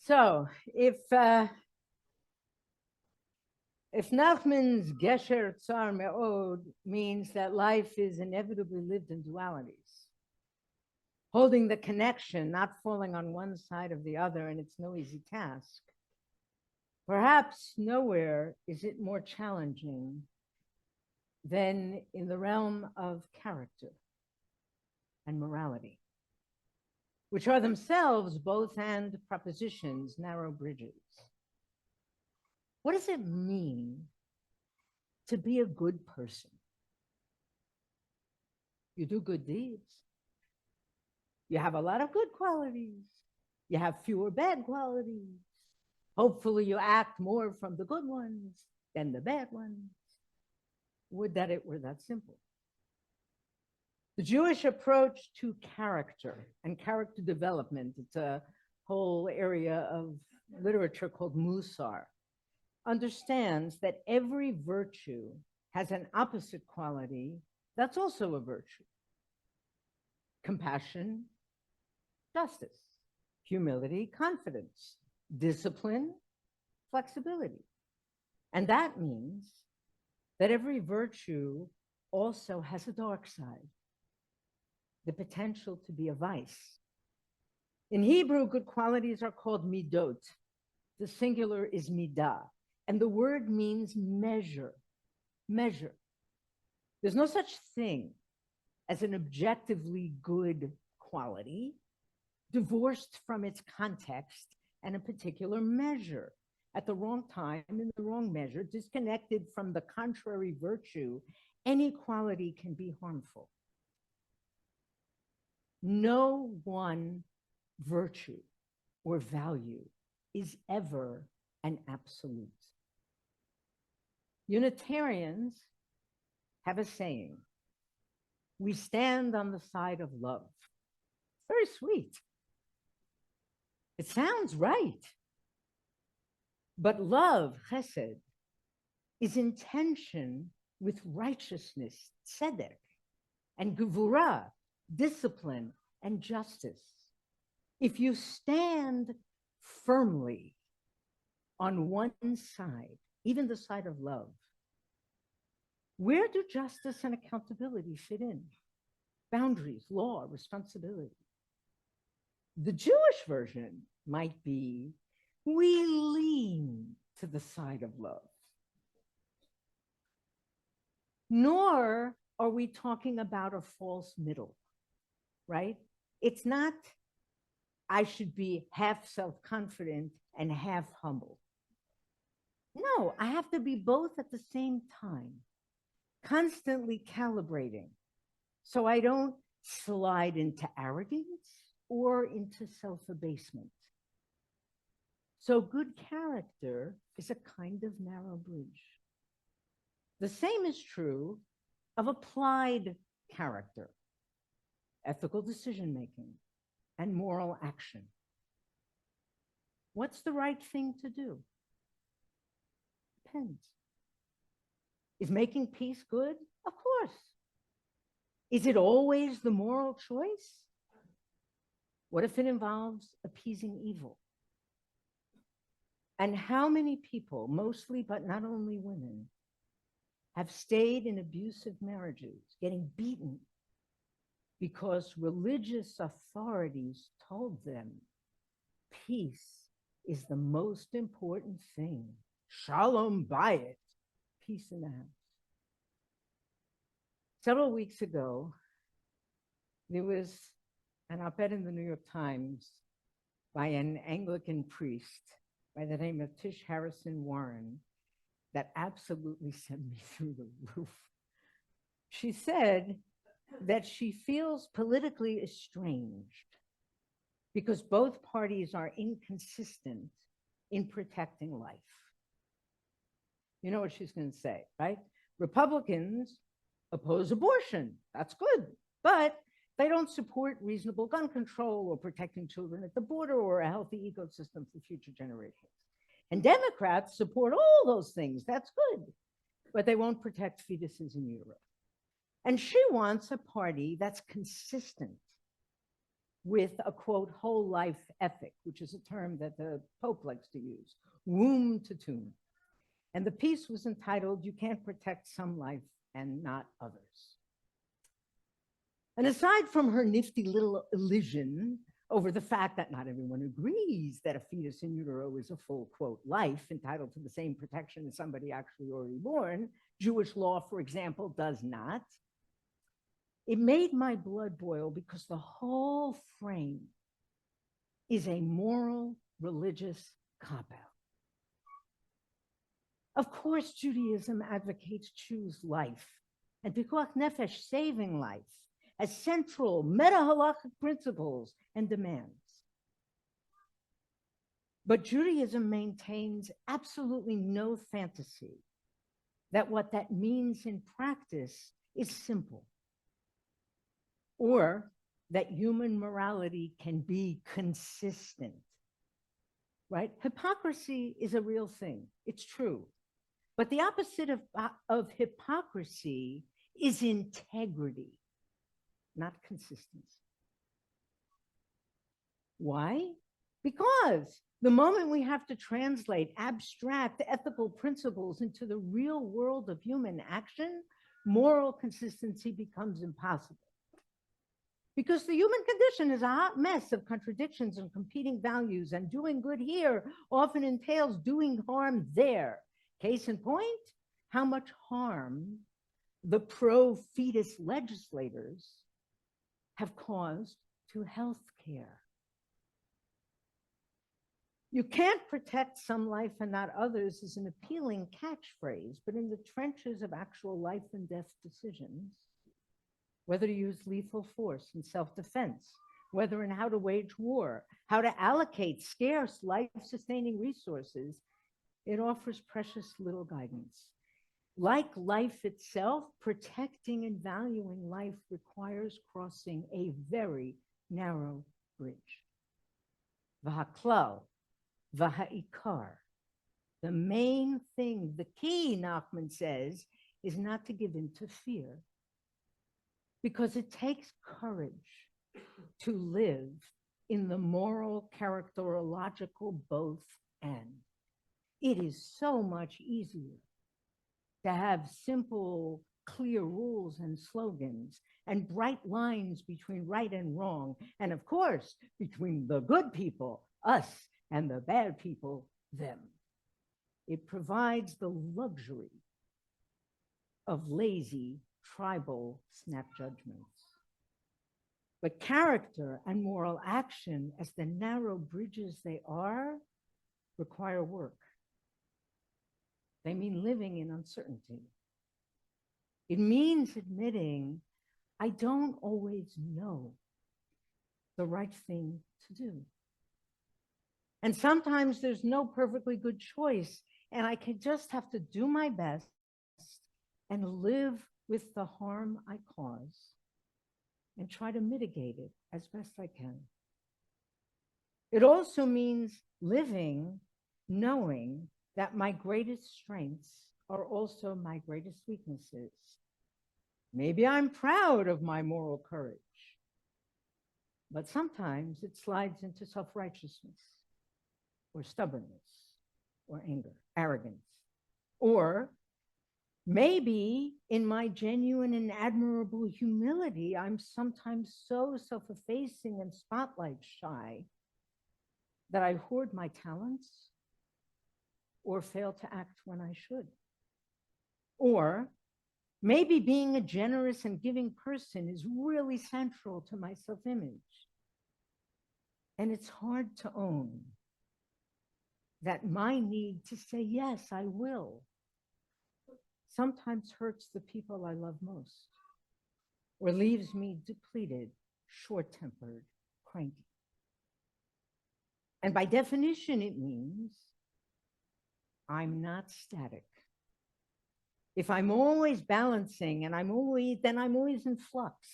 So if Nachman's Gesher Tsar Me'od means that life is inevitably lived in dualities, holding the connection, not falling on one side of the other, and it's no easy task, perhaps nowhere is it more challenging than in the realm of character and morality, which are themselves both and propositions, narrow bridges. What does it mean to be a good person? You do good deeds. You have a lot of good qualities. You have fewer bad qualities. Hopefully, you act more from the good ones than the bad ones. Would that it were that simple. The Jewish approach to character and character development, it's a whole area of literature called Musar, understands that every virtue has an opposite quality that's also a virtue. Compassion, justice, humility, confidence, discipline, flexibility. And that means that every virtue also has a dark side, the potential to be a vice. In Hebrew, good qualities are called midot. The singular is midah, and the word means measure, measure. There's no such thing as an objectively good quality divorced from its context and a particular measure. At the wrong time, in the wrong measure, disconnected from the contrary virtue, any quality can be harmful. No one virtue or value is ever an absolute. Unitarians have a saying: we stand on the side of love. Very sweet. It sounds right. But love, chesed, is in tension with righteousness, tzedek, and gevurah, discipline, and justice. If you stand firmly on one side, even the side of love, where do justice and accountability fit in? Boundaries, law, responsibility. The Jewish version might be, we lean to the side of love. Nor are we talking about a false middle, right? It's not, I should be half self-confident and half humble. No, I have to be both at the same time, constantly calibrating, so I don't slide into arrogance or into self-abasement. So good character is a kind of narrow bridge. The same is true of applied character, ethical decision-making, and moral action. What's the right thing to do? Depends. Is making peace good? Of course. Is it always the moral choice? What if it involves appeasing evil? And how many people, mostly but not only women, have stayed in abusive marriages, getting beaten because religious authorities told them peace is the most important thing. Shalom bayit, peace in the house. Several weeks ago, there was an op-ed in the New York Times by an Anglican priest by the name of Tish Harrison Warren that absolutely sent me through the roof. She said that she feels politically estranged because both parties are inconsistent in protecting life. You know what she's going to say, right? Republicans oppose abortion. That's good. But they don't support reasonable gun control or protecting children at the border or a healthy ecosystem for future generations. And Democrats support all those things. That's good. But they won't protect fetuses in Europe. And she wants a party that's consistent. with a quote, whole life ethic, which is a term that the Pope likes to use, womb to tomb. And the piece was entitled, You Can't Protect Some Life and Not Others. And aside from her nifty little elision over the fact that not everyone agrees that a fetus in utero is a full, quote, life entitled to the same protection as somebody actually already born, Jewish law, for example, does not. It made my blood boil because the whole frame is a moral, religious cop-out. Of course, Judaism advocates choose life and pikuach nefesh, saving life, as central meta-halachic principles and demands. But Judaism maintains absolutely no fantasy that what that means in practice is simple, or that human morality can be consistent, right? Hypocrisy is a real thing. It's true. But the opposite of hypocrisy is integrity, not consistency. Why? Because the moment we have to translate abstract ethical principles into the real world of human action, moral consistency becomes impossible. Because the human condition is a hot mess of contradictions and competing values, and doing good here often entails doing harm there. Case in point, how much harm the pro-fetus legislators have caused to healthcare. You can't protect some life and not others is an appealing catchphrase, but in the trenches of actual life and death decisions, whether to use lethal force in self-defense, whether and how to wage war, how to allocate scarce life-sustaining resources, it offers precious little guidance. Like life itself, protecting and valuing life requires crossing a very narrow bridge. V'haklal, v'ha'ikar. The main thing, the key, Nachman says, is not to give in to fear, because it takes courage to live in the moral, characterological both and. It is so much easier to have simple, clear rules and slogans and bright lines between right and wrong, and of course, between the good people, us, and the bad people, them. It provides the luxury of lazy, tribal snap judgments. But character and moral action, as the narrow bridges they are, require work. They mean living in uncertainty. It means admitting, I don't always know the right thing to do. And sometimes there's no perfectly good choice, and I can just have to do my best and live with the harm I cause and try to mitigate it as best I can. It also means living knowing that my greatest strengths are also my greatest weaknesses. Maybe I'm proud of my moral courage, but sometimes it slides into self-righteousness or stubbornness or anger, arrogance, or maybe in my genuine and admirable humility, I'm sometimes so self-effacing and spotlight shy that I hoard my talents or fail to act when I should. Or maybe being a generous and giving person is really central to my self-image. And it's hard to own that my need to say, yes, I will, sometimes hurts the people I love most, or leaves me depleted, short-tempered, cranky. And by definition, it means I'm not static. If I'm always balancing and then I'm always in flux,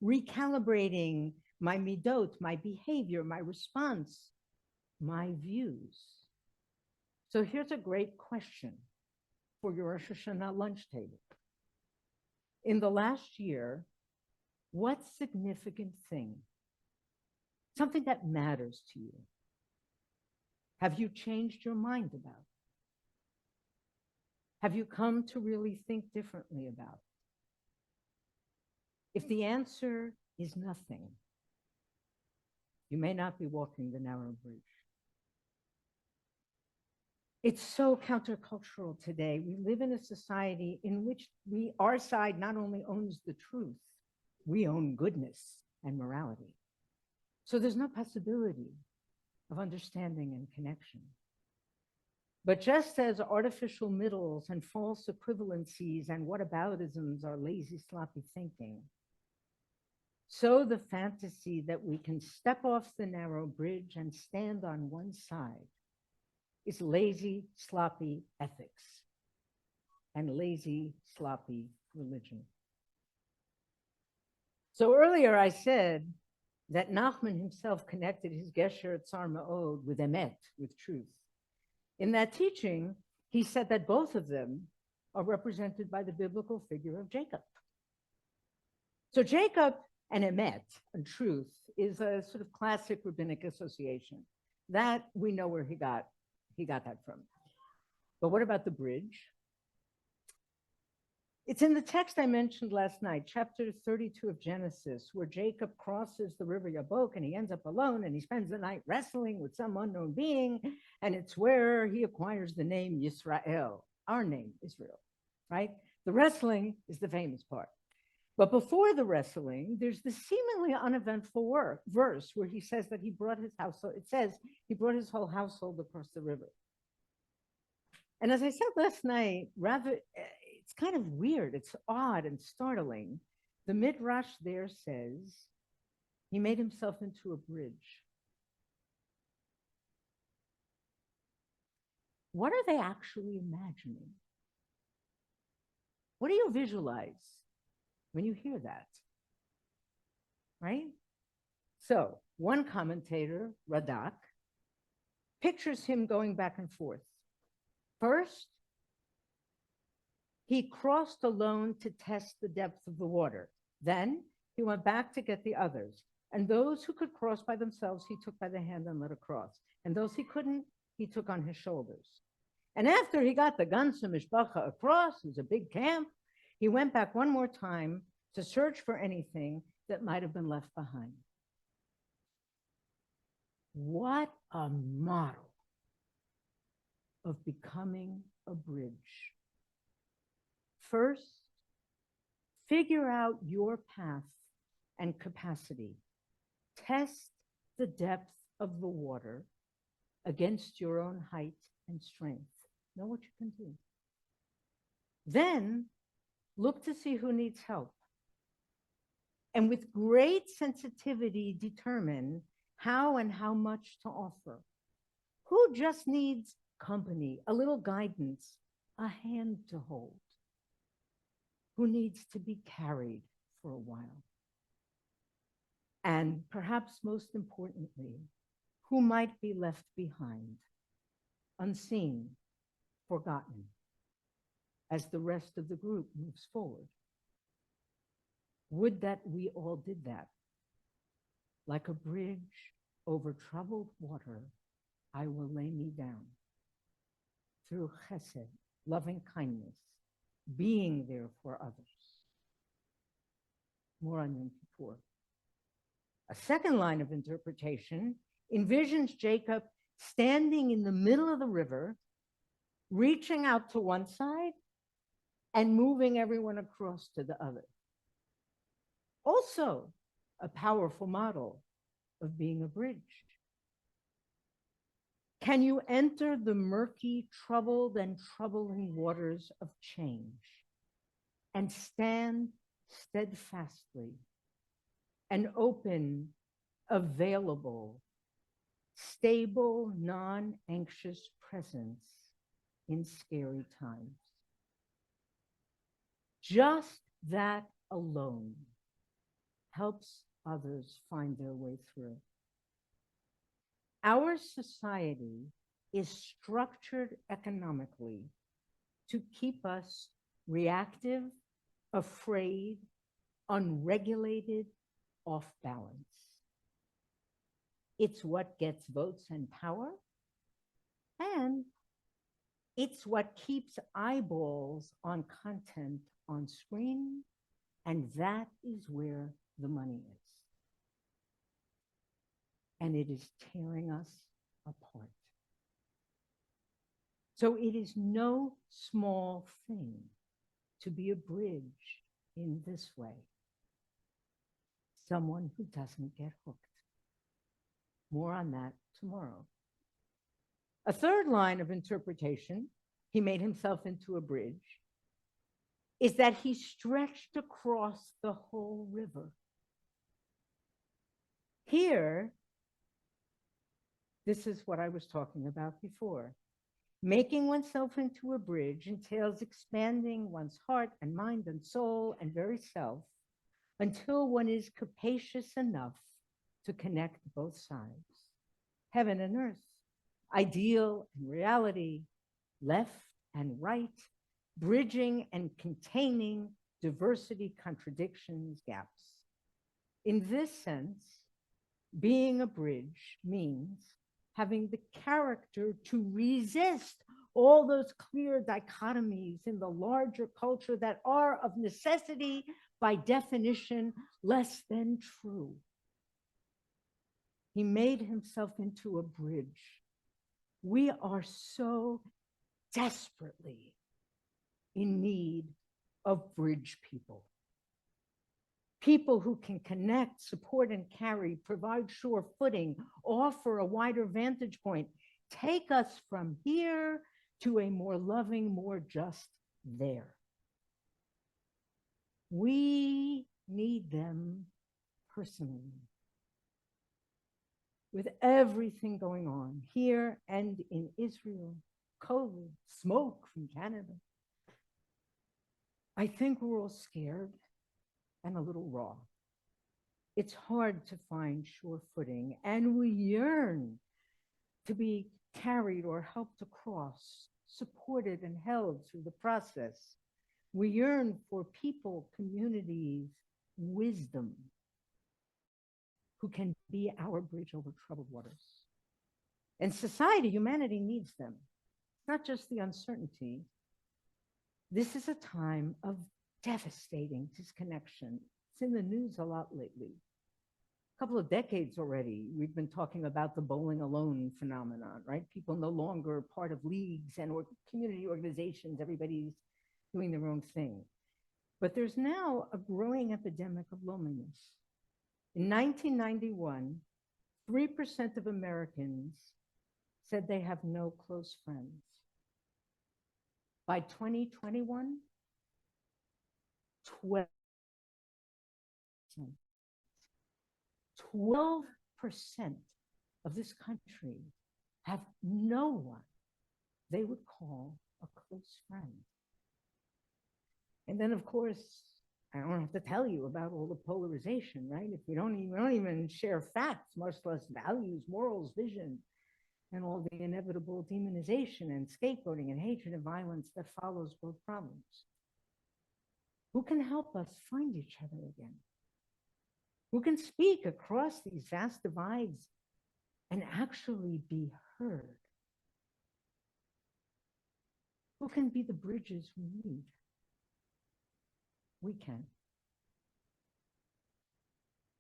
recalibrating my midot, my behavior, my response, my views. So here's a great question for your Rosh Hashanah lunch table. In the last year, what significant thing something that matters to you? Have you changed your mind about? Have you come to really think differently about? If the answer is nothing, you may not be walking the narrow bridge. It's so countercultural today. We live in a society in which our side not only owns the truth, we own goodness and morality. So there's no possibility of understanding and connection. But just as artificial middles and false equivalencies and whataboutisms are lazy, sloppy thinking, so the fantasy that we can step off the narrow bridge and stand on one side is lazy, sloppy ethics and lazy, sloppy religion. So earlier I said that Nachman himself connected his Gesher Tzar Ma'od with Emet, with truth. In that teaching, he said that both of them are represented by the biblical figure of Jacob. So Jacob and Emet, and truth, is a sort of classic rabbinic association. That we know where he got that from. But what about the bridge? It's in the text I mentioned last night, chapter 32 of Genesis, where Jacob crosses the river Yabok and he ends up alone and he spends the night wrestling with some unknown being. And it's where he acquires the name Yisrael, our name, Israel, right? The wrestling is the famous part. But before the wrestling, there's this seemingly uneventful verse where he says that he brought his household, it says he brought his whole household across the river. And as I said last night, rather, it's kind of weird, it's odd and startling. The Midrash there says he made himself into a bridge. What are they actually imagining? What do you visualize when you hear that? Right? So one commentator, Radak, pictures him going back and forth. First, he crossed alone to test the depth of the water. Then he went back to get the others. And those who could cross by themselves, he took by the hand and let across. And those he couldn't, he took on his shoulders. And after he got the Gansa Mishpacha across, it was a big camp, he went back one more time to search for anything that might have been left behind. What a model of becoming a bridge. First, figure out your path and capacity. Test the depth of the water against your own height and strength. Know what you can do. Then, look to see who needs help. And with great sensitivity, determine how and how much to offer. Who just needs company, a little guidance, a hand to hold? Who needs to be carried for a while? And perhaps most importantly, who might be left behind, unseen, forgotten, as the rest of the group moves forward? Would that we all did that. Like a bridge over troubled water, I will lay me down. Through chesed, loving kindness, being there for others. More on Yom Kippur. A second line of interpretation envisions Jacob standing in the middle of the river, reaching out to one side and moving everyone across to the other. Also, a powerful model of being a bridge. Can you enter the murky, troubled, and troubling waters of change and stand steadfastly, an open, available, stable, non-anxious presence in scary times? Just that alone helps others find their way through. Our society is structured economically to keep us reactive, afraid, unregulated, off balance. It's what gets votes and power. And it's what keeps eyeballs on content on screen. And that is where the money is. And it is tearing us apart. So it is no small thing to be a bridge in this way. Someone who doesn't get hooked. More on that tomorrow. A third line of interpretation, he made himself into a bridge, is that he stretched across the whole river. Here, this is what I was talking about before. Making oneself into a bridge entails expanding one's heart and mind and soul and very self until one is capacious enough to connect both sides, heaven and earth, ideal and reality, left and right, bridging and containing diversity, contradictions, gaps. In this sense, being a bridge means having the character to resist all those clear dichotomies in the larger culture that are of necessity, by definition, less than true. He made himself into a bridge. We are so desperately in need of bridge people. People who can connect, support, and carry, provide sure footing, offer a wider vantage point, take us from here to a more loving, more just there. We need them personally. With everything going on here and in Israel, COVID, smoke from Canada, I think we're all scared and a little raw. It's hard to find sure footing, and we yearn to be carried or helped across, supported and held through the process. We yearn for people, communities, wisdom, who can be our bridge over troubled waters. And society, humanity needs them, not just the uncertainty. This is a time of devastating disconnection. It's in the news a lot lately. A couple of decades already, we've been talking about the bowling alone phenomenon, right? People no longer part of leagues and or community organizations. Everybody's doing their own thing. But there's now a growing epidemic of loneliness. In 1991, 3% of Americans said they have no close friends. By 2021, 12% of this country have no one they would call a close friend. And then, of course, I don't have to tell you about all the polarization, right? If we don't even share facts, much less values, morals, vision, and all the inevitable demonization and scapegoating and hatred and violence that follows both problems. Who can help us find each other again? Who can speak across these vast divides and actually be heard? Who can be the bridges we need? We can.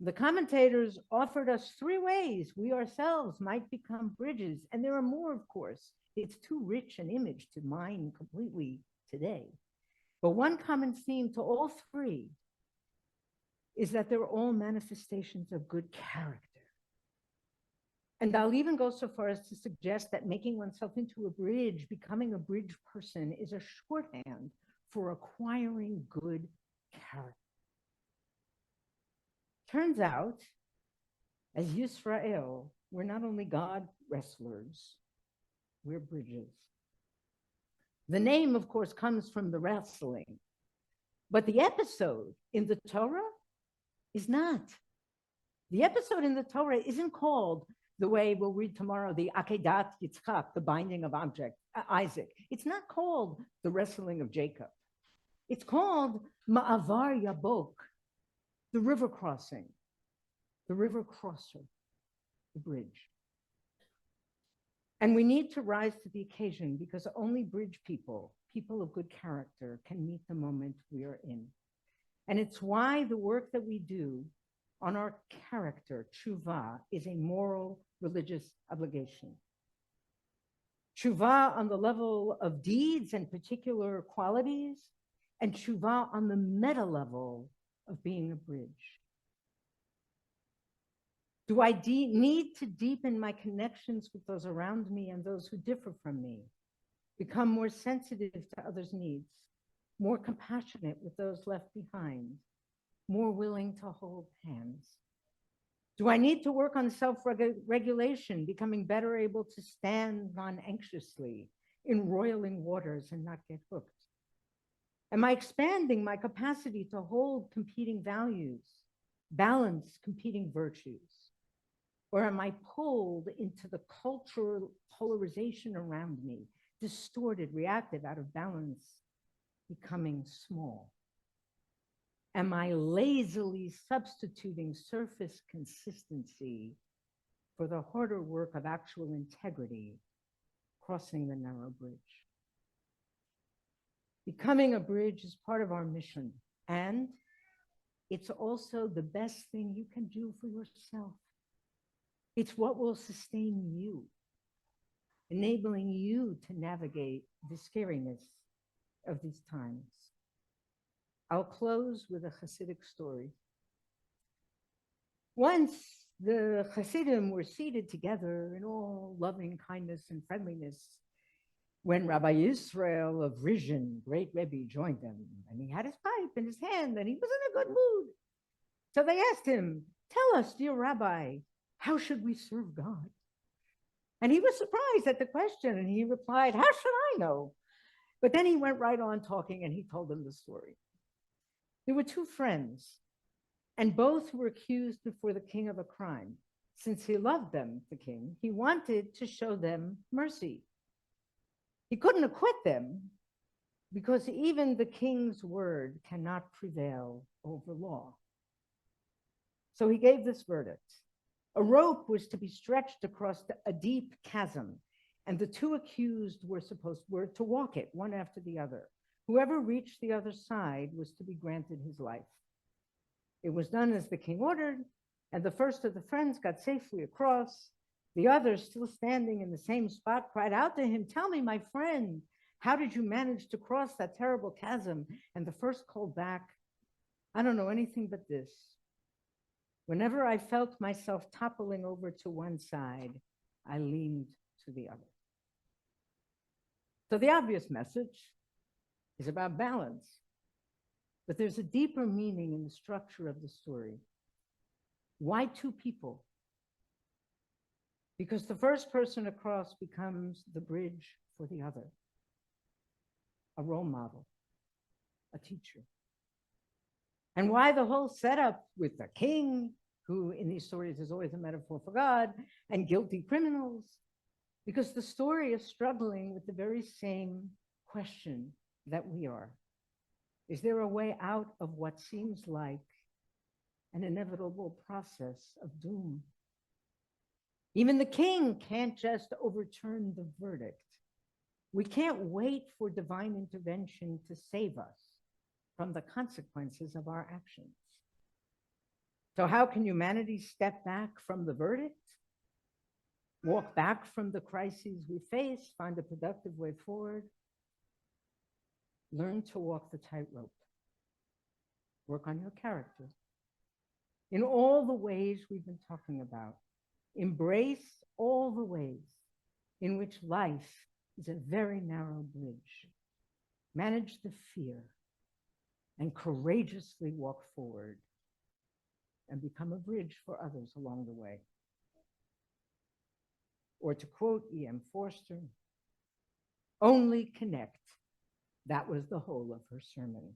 The commentators offered us 3 ways we ourselves might become bridges, and there are more, of course. It's too rich an image to mine completely today. But one common theme to all 3 is that they're all manifestations of good character. And I'll even go so far as to suggest that making oneself into a bridge, becoming a bridge person, is a shorthand for acquiring good character. Turns out, as Yisrael, we're not only God wrestlers, we're bridges. The name, of course, comes from the wrestling, but the episode in the Torah is not. The episode in the Torah isn't called the way we'll read tomorrow, the Akedat Yitzchak, the binding of Isaac. It's not called the wrestling of Jacob. It's called Ma'avar Yabok, the river crossing, the river crosser. the bridge. And we need to rise to the occasion because only bridge people, people of good character, can meet the moment we are in. And it's why the work that we do on our character, tshuva, is a moral religious obligation. Tshuva on the level of deeds and particular qualities, and tshuva on the meta level of being a bridge. Do I need to deepen my connections with those around me and those who differ from me, become more sensitive to others' needs, more compassionate with those left behind, more willing to hold hands? Do I need to work on self-regulation, becoming better able to stand non-anxiously in roiling waters and not get hooked? Am I expanding my capacity to hold competing values, balance competing virtues? Or am I pulled into the cultural polarization around me, distorted, reactive, out of balance, becoming small? Am I lazily substituting surface consistency for the harder work of actual integrity, crossing the narrow bridge? Becoming a bridge is part of our mission, and it's also the best thing you can do for yourself. It's what will sustain you, enabling you to navigate the scariness of these times. I'll close with a Hasidic story. Once the Hasidim were seated together in all loving kindness and friendliness when Rabbi Yisrael of Rizhin, great Rebbe, joined them, and he had his pipe in his hand and he was in a good mood. So they asked him, "Tell us, dear Rabbi, how should we serve God?" And he was surprised at the question, and he replied, "How should I know?" But then he went right on talking, and he told them the story. There were two friends, and both were accused before the king of a crime. Since he loved them, the king, he wanted to show them mercy. He couldn't acquit them because even the king's word cannot prevail over law. So he gave this verdict. A rope was to be stretched across a deep chasm, and the two accused were to walk it one after the other. Whoever reached the other side was to be granted his life. It was done as the king ordered, and the first of the friends got safely across. The other, still standing in the same spot, cried out to him, "Tell me, my friend, how did you manage to cross that terrible chasm?" And the first called back, "I don't know anything but this. Whenever I felt myself toppling over to one side, I leaned to the other." So the obvious message is about balance, but there's a deeper meaning in the structure of the story. Why two people? Because the first person across becomes the bridge for the other, a role model, a teacher. And why the whole setup with the king, who in these stories is always a metaphor for God, and guilty criminals? Because the story is struggling with the very same question that we are. Is there a way out of what seems like an inevitable process of doom? Even the king can't just overturn the verdict. We can't wait for divine intervention to save us from the consequences of our actions. So how can humanity step back from the verdict, walk back from the crises we face, find a productive way forward? Learn to walk the tightrope. Work on your character. In all the ways we've been talking about, embrace all the ways in which life is a very narrow bridge. Manage the fear and courageously walk forward and become a bridge for others along the way. Or to quote E.M. Forster, only connect. That was the whole of her sermon.